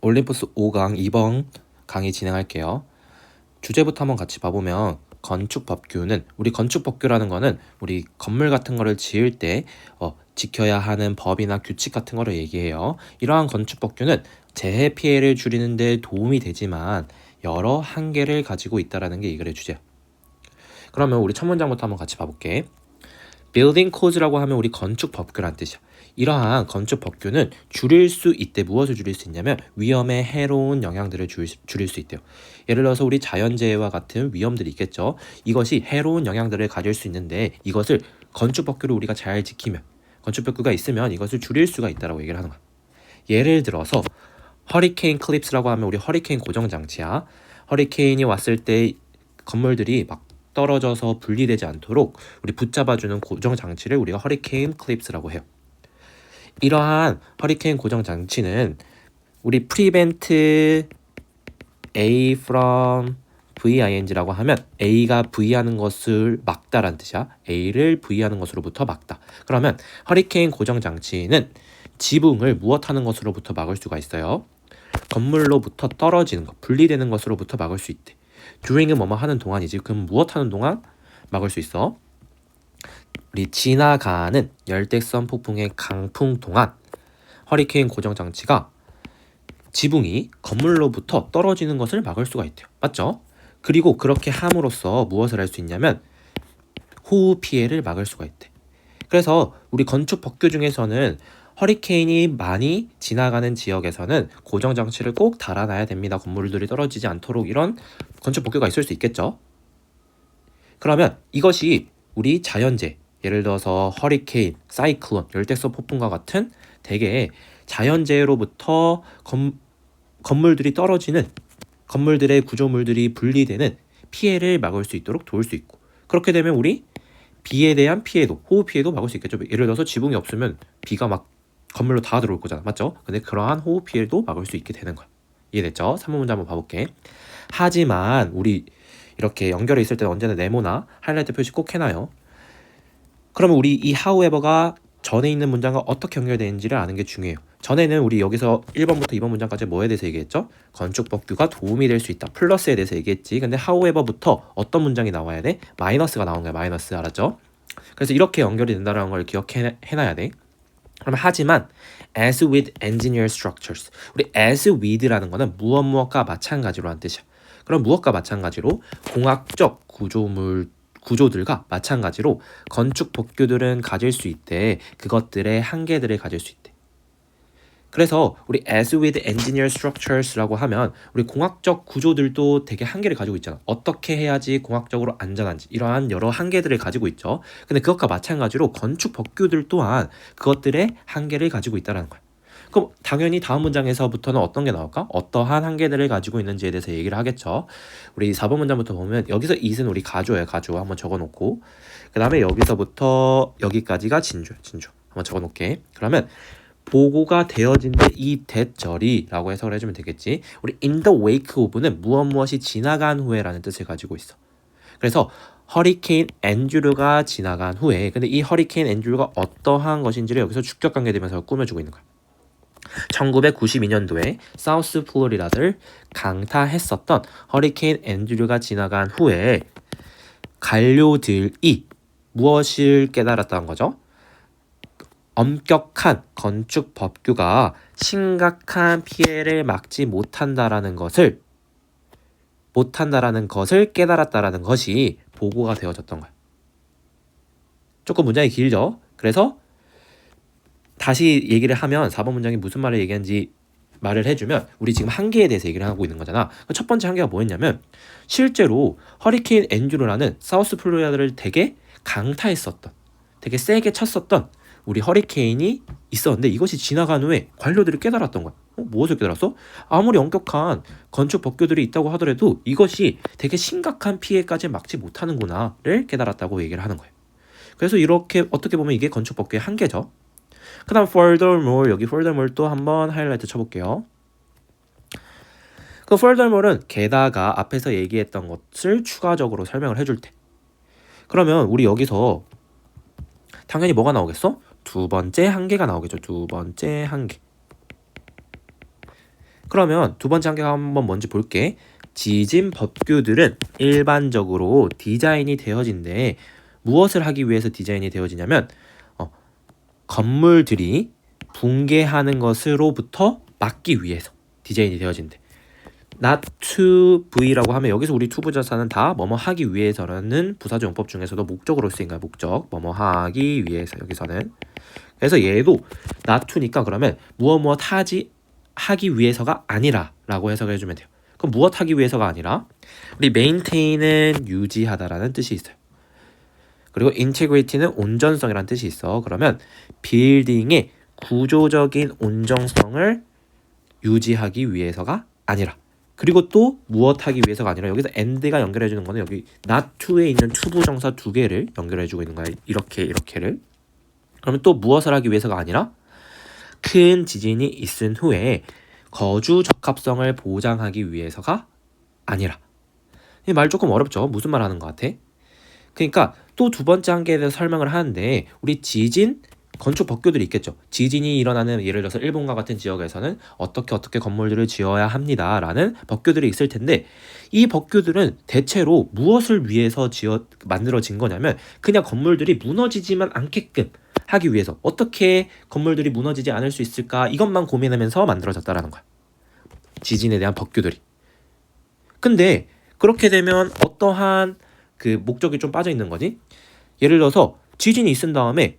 올림푸스 5강 2번 강의 진행할게요. 주제부터 한번 같이 봐보면 건축법규는 우리 건축법규라는 거는 우리 건물 같은 거를 지을 때 지켜야 하는 법이나 규칙 같은 거를 얘기해요. 이러한 건축법규는 재해 피해를 줄이는 데 도움이 되지만 여러 한계를 가지고 있다는 게 이 글의 주제야. 그러면 우리 첫 문장부터 한번 같이 봐볼게. Building Code라고 하면 우리 건축법규란 뜻이야. 이러한 건축법규는 줄일 수 있대. 무엇을 줄일 수 있냐면 위험에 해로운 영향들을 줄일 수 있대요. 예를 들어서 우리 자연재해와 같은 위험들이 있겠죠. 이것이 해로운 영향들을 가질 수 있는데 이것을 건축법규를 우리가 잘 지키면, 건축법규가 있으면 이것을 줄일 수가 있다고 얘기를 하는 거야. 예를 들어서 허리케인 클립스라고 하면 우리 허리케인 고정장치야. 허리케인이 왔을 때 건물들이 막 떨어져서 분리되지 않도록 우리 붙잡아주는 고정장치를 우리가 허리케인 클립스라고 해요. 이러한 허리케인 고정장치는 우리 prevent A from VING라고 하면 A가 V하는 것을 막다라는 뜻이야. A를 V하는 것으로부터 막다. 그러면 허리케인 고정장치는 지붕을 무엇하는 것으로부터 막을 수가 있어요. 건물로부터 떨어지는 것, 분리되는 것으로부터 막을 수 있대. during은 뭐뭐 하는 동안이지. 그럼 무엇 하는 동안 막을 수 있어? 우리 지나가는 열대성 폭풍의 강풍 동안 허리케인 고정장치가 지붕이 건물로부터 떨어지는 것을 막을 수가 있대요. 맞죠? 그리고 그렇게 함으로써 무엇을 할 수 있냐면 호우 피해를 막을 수가 있대. 그래서 우리 건축 법규 중에서는 허리케인이 많이 지나가는 지역에서는 고정장치를 꼭 달아놔야 됩니다. 건물들이 떨어지지 않도록. 이런 건축 법규가 있을 수 있겠죠. 그러면 이것이 우리 자연재해, 예를 들어서 허리케인, 사이클론, 열대성 폭풍과 같은 대개 자연재해로부터 건물들이 떨어지는, 건물들의 구조물들이 분리되는 피해를 막을 수 있도록 도울 수 있고, 그렇게 되면 우리 비에 대한 피해도, 호우 피해도 막을 수 있겠죠. 예를 들어서 지붕이 없으면 비가 막 건물로 다 들어올 거잖아. 맞죠? 근데 그러한 호우 피해도 막을 수 있게 되는 거야. 이해됐죠? 3번 문제 한번 봐볼게. 하지만 우리 이렇게 연결해 있을 때는 언제나 네모나 하이라이트 표시 꼭 해놔요. 그러면 우리 이 however가 전에 있는 문장과 어떻게 연결되는지를 아는 게 중요해요. 전에는 우리 여기서 1번부터 2번 문장까지 뭐에 대해서 얘기했죠? 건축법규가 도움이 될 수 있다. 플러스에 대해서 얘기했지. 근데 however부터 어떤 문장이 나와야 돼? 마이너스가 나오는 거야. 마이너스. 알았죠? 그래서 이렇게 연결이 된다는 걸 기억해놔야 돼. 그러면 하지만 as with engineered structures, 우리 as with라는 거는 무엇과 마찬가지로 한 뜻이야. 그럼 무엇과 마찬가지로 공학적 구조들과 마찬가지로 건축 법규들은 가질 수 있대. 그것들의 한계들을 가질 수 있대. 그래서 우리 as with engineered structures라고 하면 우리 공학적 구조들도 되게 한계를 가지고 있잖아. 어떻게 해야지 공학적으로 안전한지, 이러한 여러 한계들을 가지고 있죠. 근데 그것과 마찬가지로 건축 법규들 또한 그것들의 한계를 가지고 있다는 거야. 그럼 당연히 다음 문장에서부터는 어떤 게 나올까? 어떠한 한계들을 가지고 있는지에 대해서 얘기를 하겠죠. 우리 4번 문장부터 보면 여기서 it은 우리 가조예요. 가조 한번 적어놓고, 그 다음에 여기서부터 여기까지가 진주 한번 적어놓게. 그러면 보고가 되어진 데 이 대절이라고 해석을 해주면 되겠지. 우리 in the wake of는 무엇이 지나간 후에라는 뜻을 가지고 있어. 그래서 허리케인 앤드류가 지나간 후에, 근데 이 허리케인 앤드류가 어떠한 것인지를 여기서 주격관계 되면서 꾸며주고 있는 거야. 1992년도에 사우스 플로리다를 강타했었던 허리케인 앤드류가 지나간 후에 관료들이 무엇을 깨달았다는 거죠? 엄격한 건축 법규가 심각한 피해를 막지 못한다라는 것을 깨달았다라는 것이 보고가 되어졌던 거야. 조금 문장이 길죠? 그래서 다시 얘기를 하면 4번 문장이 무슨 말을 얘기하는지 말을 해주면 우리 지금 한계에 대해서 얘기를 하고 있는 거잖아. 첫 번째 한계가 뭐였냐면 실제로 허리케인 앤드류라는 사우스 플로리다를 되게 강타했었던, 되게 세게 쳤었던 우리 허리케인이 있었는데 이것이 지나간 후에 관료들이 깨달았던 거야. 무엇을 깨달았어? 아무리 엄격한 건축 법규들이 있다고 하더라도 이것이 되게 심각한 피해까지 막지 못하는구나를 깨달았다고 얘기를 하는 거예요. 그래서 이렇게 어떻게 보면 이게 건축 법규의 한계죠. 그 다음 furthermore, 여기 furthermore 또 한번 하이라이트 쳐볼게요. 그 furthermore는 게다가 앞에서 얘기했던 것을 추가적으로 설명을 해줄 때. 그러면 우리 여기서 당연히 뭐가 나오겠어? 두 번째 한계가 나오겠죠. 두 번째 한계. 그러면 두 번째 한계가 한번 뭔지 볼게. 지진 법규들은 일반적으로 디자인이 되어진데 무엇을 하기 위해서 디자인이 되어지냐면 건물들이 붕괴하는 것으로부터 막기 위해서 디자인이 되어진대. not to V라고 하면 여기서 우리 to 부사는 다 뭐뭐 하기 위해서라는 부사적 용법 중에서도 목적으로 쓰인 거야. 목적. 뭐뭐 하기 위해서 여기서는. 그래서 얘도 not to니까 그러면 무엇 하기 위해서가 아니라 라고 해석을 해주면 돼요. 그럼 무엇 하기 위해서가 아니라 우리 maintain은 유지하다라는 뜻이 있어요. 그리고 integrity는 온전성이라는 뜻이 있어. 그러면 빌딩의 구조적인 온전성을 유지하기 위해서가 아니라 그리고 또 무엇 하기 위해서가 아니라 여기서 and가 연결해주는 거는 여기 not to에 있는 to 부정사 두 개를 연결해주고 있는 거야. 이렇게를. 그러면 또 무엇을 하기 위해서가 아니라 큰 지진이 있은 후에 거주 적합성을 보장하기 위해서가 아니라. 이 말 조금 어렵죠? 무슨 말 하는 것 같아? 그러니까 또 두 번째 한계에 대해서 설명을 하는데 우리 지진 건축 법규들이 있겠죠. 지진이 일어나는 예를 들어서 일본과 같은 지역에서는 어떻게 건물들을 지어야 합니다라는 법규들이 있을 텐데 이 법규들은 대체로 무엇을 위해서 만들어진 거냐면 그냥 건물들이 무너지지만 않게끔 하기 위해서 어떻게 건물들이 무너지지 않을 수 있을까 이것만 고민하면서 만들어졌다라는 거야. 지진에 대한 법규들이. 근데 그렇게 되면 어떠한 그 목적이 좀 빠져 있는 거지? 예를 들어서 지진이 있은 다음에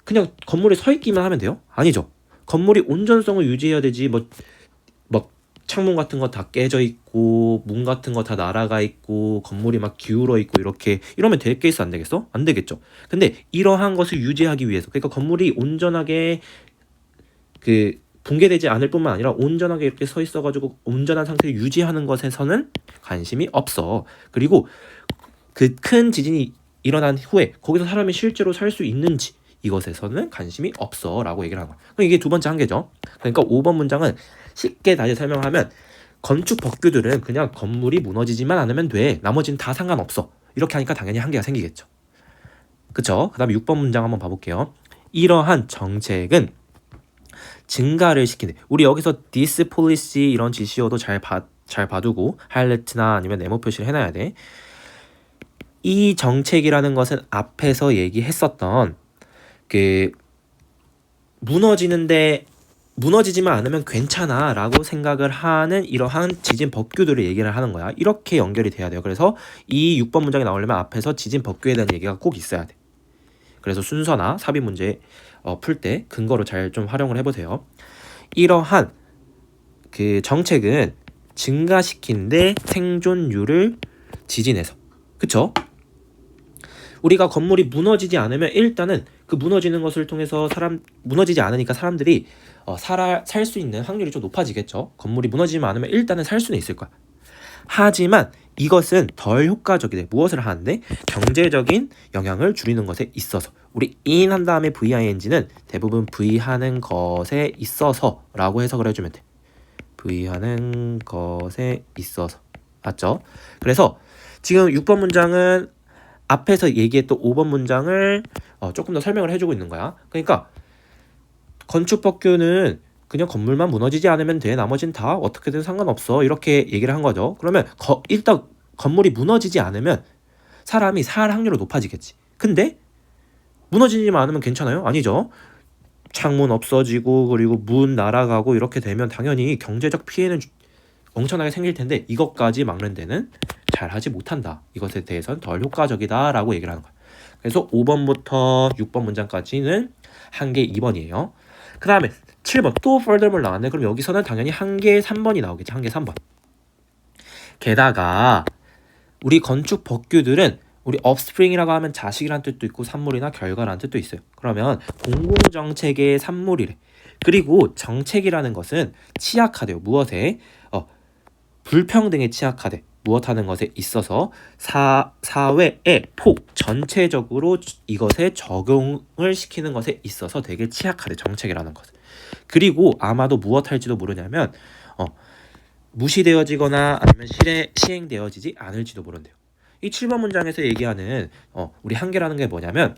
그냥 건물이 서 있기만 하면 돼요? 아니죠. 건물이 온전성을 유지해야 되지. 막 창문 같은 거 다 깨져 있고 문 같은 거 다 날아가 있고 건물이 막 기울어 있고 이렇게 이러면 될 케이스 안 되겠어? 안 되겠죠. 근데 이러한 것을 유지하기 위해서 그러니까 건물이 온전하게 그 붕괴되지 않을 뿐만 아니라 온전하게 이렇게 서 있어가지고 온전한 상태를 유지하는 것에서는 관심이 없어. 그리고 그 큰 지진이 일어난 후에 거기서 사람이 실제로 살 수 있는지 이것에서는 관심이 없어 라고 얘기를 한 거야. 그럼 이게 두 번째 한계죠. 그러니까 5번 문장은 쉽게 다시 설명하면 건축 법규들은 그냥 건물이 무너지지만 않으면 돼. 나머지는 다 상관없어. 이렇게 하니까 당연히 한계가 생기겠죠. 그쵸? 그 다음에 6번 문장 한번 봐볼게요. 이러한 정책은 증가를 시키는 우리 여기서 this policy 이런 지시어도 잘 봐두고 하이라이트나 아니면 네모 표시를 해놔야 돼. 이 정책이라는 것은 앞에서 얘기했었던 그 무너지지만 않으면 괜찮아 라고 생각을 하는 이러한 지진 법규들을 얘기를 하는 거야. 이렇게 연결이 돼야 돼요. 그래서 이 6번 문장이 나오려면 앞에서 지진 법규에 대한 얘기가 꼭 있어야 돼. 그래서 순서나 삽입 문제 풀 때 근거로 잘 좀 활용을 해보세요. 이러한 그 정책은 증가시키는데 생존율을 지진에서 그쵸? 우리가 건물이 무너지지 않으면 일단은 그 무너지는 것을 통해서 무너지지 않으니까 사람들이 살 수 있는 확률이 좀 높아지겠죠. 건물이 무너지지 않으면 일단은 살 수는 있을 거야. 하지만 이것은 덜 효과적이돼. 무엇을 하는데? 경제적인 영향을 줄이는 것에 있어서. 우리 in 한 다음에 VING는 대부분 V 하는 것에 있어서 라고 해석을 해주면 돼. V 하는 것에 있어서. 맞죠? 그래서 지금 6번 문장은 앞에서 얘기했던 5번 문장을 조금 더 설명을 해주고 있는 거야. 그러니까 건축법규는 그냥 건물만 무너지지 않으면 돼. 나머지는 다 어떻게든 상관없어. 이렇게 얘기를 한 거죠. 그러면 일단 건물이 무너지지 않으면 사람이 살 확률이 높아지겠지. 근데 무너지지만 않으면 괜찮아요? 아니죠. 창문 없어지고 그리고 문 날아가고 이렇게 되면 당연히 경제적 피해는 엄청나게 생길 텐데 이것까지 막는 데는 잘하지 못한다. 이것에 대해서는 덜 효과적이다 라고 얘기를 하는 거야. 그래서 5번부터 6번 문장까지는 한계 2번이에요. 그 다음에 7번 또 furthermore 나왔네. 그럼 여기서는 당연히 한계 3번이 나오겠지. 한계 3번. 게다가 우리 건축 법규들은 우리 offspring이라고 하면 자식이란 뜻도 있고 산물이나 결과라는 뜻도 있어요. 그러면 공공정책의 산물이래. 그리고 정책이라는 것은 취약하대요. 무엇에? 불평등에 취약하대. 무엇하는 것에 있어서 사회의 전체적으로 이것에 적용을 시키는 것에 있어서 되게 취약하대. 정책이라는 것은. 그리고 아마도 무엇할지도 모르냐면 무시되어지거나 아니면 시행되어지지 않을지도 모른대요. 이 7번 문장에서 얘기하는 우리 한계라는 게 뭐냐면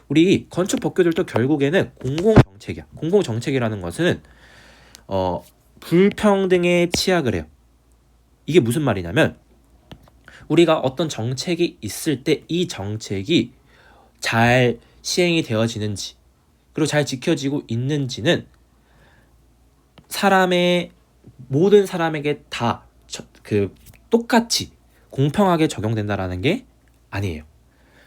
우리 건축 법규들도 결국에는 공공정책이야. 공공정책이라는 것은 불평등에 취약을 해요. 이게 무슨 말이냐면 우리가 어떤 정책이 있을 때 이 정책이 잘 시행이 되어지는지 그리고 잘 지켜지고 있는지는 모든 사람에게 다 똑같이 공평하게 적용된다라는 게 아니에요.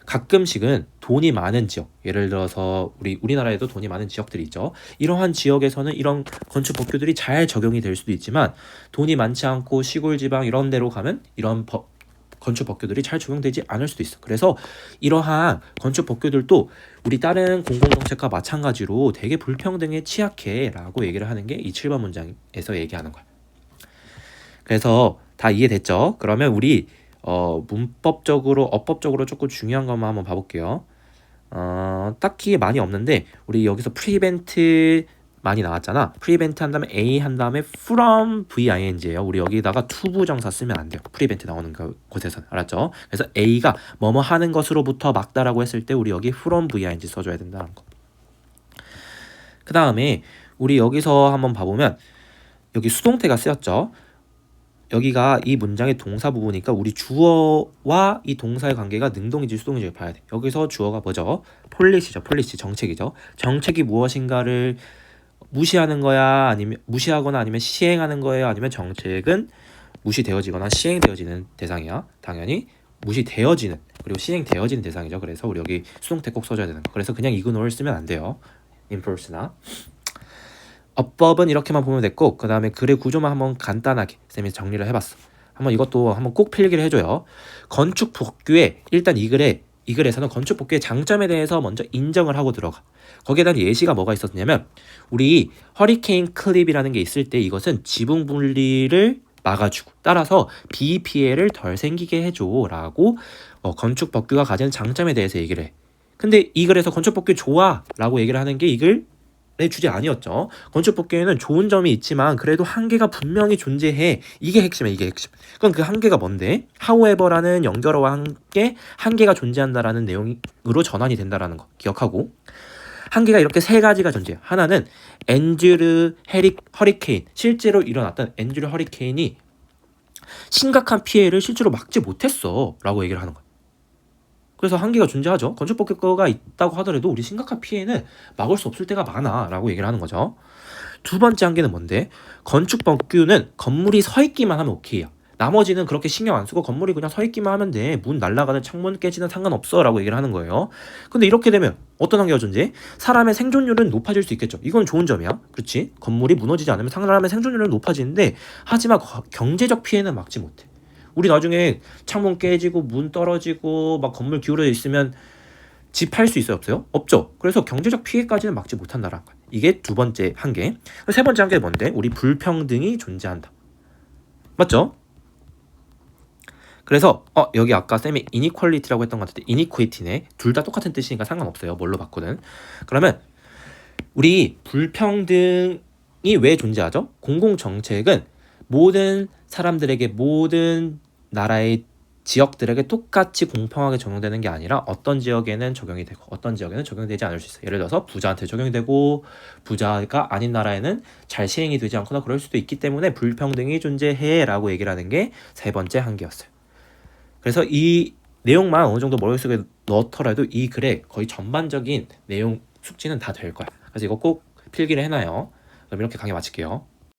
가끔씩은 돈이 많은 지역, 예를 들어서 우리나라에도 돈이 많은 지역들이 있죠. 이러한 지역에서는 이런 건축 법규들이 잘 적용이 될 수도 있지만 돈이 많지 않고 시골 지방 이런 데로 가면 이런 건축 법규들이 잘 적용되지 않을 수도 있어. 그래서 이러한 건축 법규들도 우리 다른 공공정책과 마찬가지로 되게 불평등에 취약해 라고 얘기를 하는 게 이 7번 문장에서 얘기하는 거야. 그래서 다 이해됐죠? 그러면 우리 문법적으로 어법적으로 조금 중요한 것만 한번 봐볼게요. 딱히 많이 없는데 우리 여기서 프리벤트 많이 나왔잖아. 프리벤트 한 다음에 A 한 다음에 from VING예요. 우리 여기다가 투부정사 쓰면 안 돼요. 프리벤트 나오는 곳에서는. 알았죠? 그래서 A가 뭐뭐 하는 것으로부터 막다라고 했을 때 우리 여기 from VING 써줘야 된다는 거. 그 다음에 우리 여기서 한번 봐보면 여기 수동태가 쓰였죠. 여기가 이 문장의 동사 부분이니까 우리 주어와 이 동사의 관계가 능동인지 수동인지 봐야 돼. 여기서 주어가 뭐죠? 폴리시죠. 폴리시 정책이죠. 정책이 무엇인가를 무시하는 거야? 아니면 무시하거나 아니면 시행하는 거예요? 아니면 정책은 무시되어지거나 시행되어지는 대상이야. 당연히 무시되어지는 그리고 시행되어지는 대상이죠. 그래서 우리 여기 수동태 꼭 써줘야 되는 거. 그래서 그냥 이그노를 쓰면 안 돼요. 인펄스나. 어법은 이렇게만 보면 됐고 그 다음에 글의 구조만 한번 간단하게 쌤이 정리를 해봤어. 한번 이것도 한번 꼭 필기를 해줘요. 건축 법규에 일단 이 글에서는 건축 법규의 장점에 대해서 먼저 인정을 하고 들어가. 거기에 대한 예시가 뭐가 있었냐면 우리 허리케인 클립이라는 게 있을 때 이것은 지붕 분리를 막아주고 따라서 비 피해를 덜 생기게 해줘라고 건축 법규가 가진 장점에 대해서 얘기를 해. 근데 이 글에서 건축 법규 좋아 라고 얘기를 하는 게 이 글의 주제 아니었죠. 건축 법규에는 좋은 점이 있지만 그래도 한계가 분명히 존재해. 이게 핵심이야. 이게 핵심. 그럼 그 한계가 뭔데? however라는 연결어와 함께 한계가 존재한다라는 내용으로 전환이 된다라는 거 기억하고 한계가 이렇게 세 가지가 존재해요. 하나는 앤드류 허리케인, 실제로 일어났던 앤드류 허리케인이 심각한 피해를 실제로 막지 못했어 라고 얘기를 하는 거예요. 그래서 한계가 존재하죠. 건축법규가 있다고 하더라도 우리 심각한 피해는 막을 수 없을 때가 많아 라고 얘기를 하는 거죠. 두 번째 한계는 뭔데? 건축법규는 건물이 서 있기만 하면 오케이야. 나머지는 그렇게 신경 안 쓰고 건물이 그냥 서 있기만 하면 돼. 문 날아가는 창문 깨지는 상관없어 라고 얘기를 하는 거예요. 근데 이렇게 되면 어떤 한계가 존재해? 사람의 생존율은 높아질 수 있겠죠. 이건 좋은 점이야. 그렇지? 건물이 무너지지 않으면 사람의 생존율은 높아지는데 하지만 경제적 피해는 막지 못해. 우리 나중에 창문 깨지고 문 떨어지고 막 건물 기울어져 있으면 집 팔 수 있어요? 없어요? 없죠. 그래서 경제적 피해까지는 막지 못한다라는 거야. 이게 두 번째 한계. 세 번째 한계는 뭔데? 우리 불평등이 존재한다. 맞죠? 그래서 여기 아까 쌤이 inequality라고 했던 것 같은데 inequity네. 둘 다 똑같은 뜻이니까 상관없어요. 뭘로 바꾸든. 그러면 우리 불평등이 왜 존재하죠? 공공정책은 모든 사람들에게 모든 나라의 지역들에게 똑같이 공평하게 적용되는 게 아니라 어떤 지역에는 적용이 되고 어떤 지역에는 적용되지 않을 수 있어요. 예를 들어서 부자한테 적용이 되고 부자가 아닌 나라에는 잘 시행이 되지 않거나 그럴 수도 있기 때문에 불평등이 존재해 라고 얘기를 하는 게 세 번째 한계였어요. 그래서 이 내용만 어느 정도 머릿속에 넣더라도 이 글의 거의 전반적인 내용 숙지는 다 될 거야. 그래서 이거 꼭 필기를 해놔요. 그럼 이렇게 강의 마칠게요.